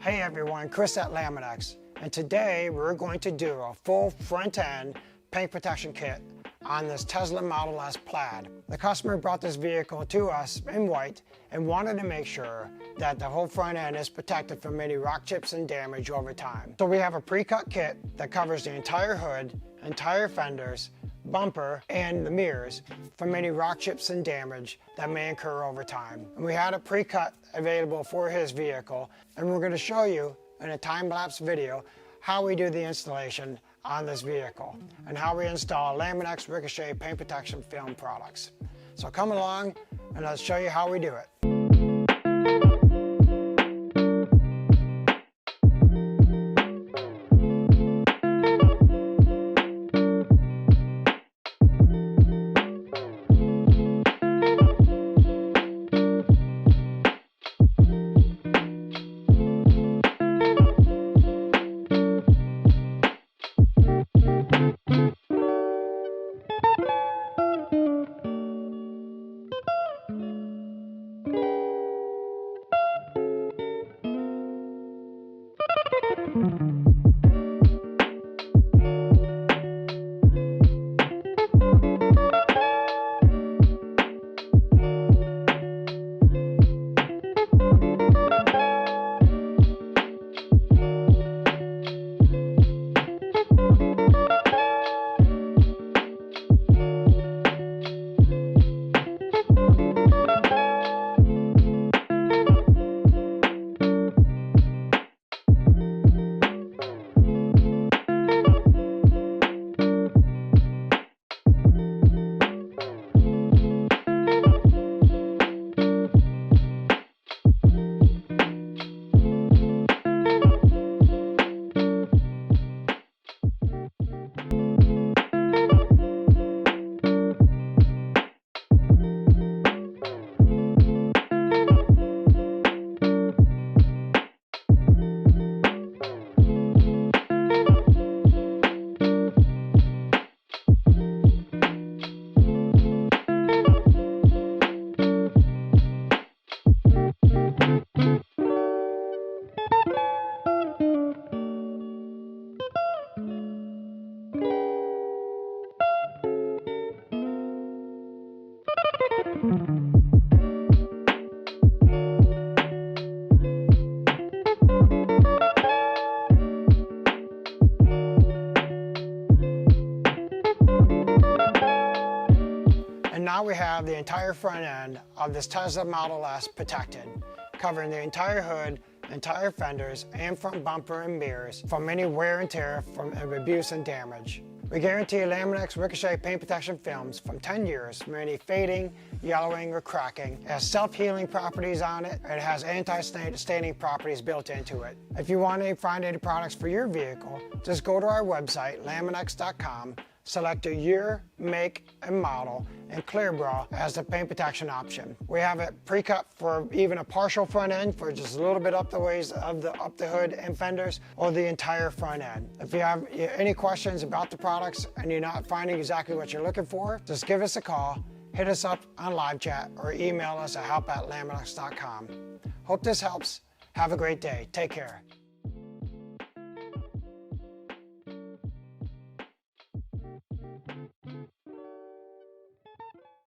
Hey everyone, Chris at Laminex, and today we're going to do a full front-end paint protection kit on this Tesla Model S Plaid. The customer brought this vehicle to us in white and wanted to make sure that the whole front end is protected from any rock chips and damage over time. So we have a pre-cut kit that covers the entire hood, entire fenders, bumper, and the mirrors from any rock chips and damage that may occur over time. And we had a pre-cut available for his vehicle, and we're going to show you in a time-lapse video how we do the installation on this vehicle and how we install Laminex Ricochet paint protection film products. So come along and let's show you how we do it. And now we have the entire front end of this Tesla Model S protected, covering the entire hood, entire fenders, and front bumper and mirrors from any wear and tear from abuse and damage. We guarantee Laminex Ricochet paint protection films from 10 years from any fading, yellowing, or cracking. It has self-healing properties on it, and it has anti-staining properties built into it. If you want to find any products for your vehicle, just go to our website, laminex.com, select a year, make, and model, and ClearBra as the paint protection option. We have it pre-cut for even a partial front end for just a little bit up the ways of up the hood and fenders, or the entire front end. If you have any questions about the products and you're not finding exactly what you're looking for, just give us a call, hit us up on live chat, or email us at help@laminex.com. Hope this helps. Have a great day. Take care.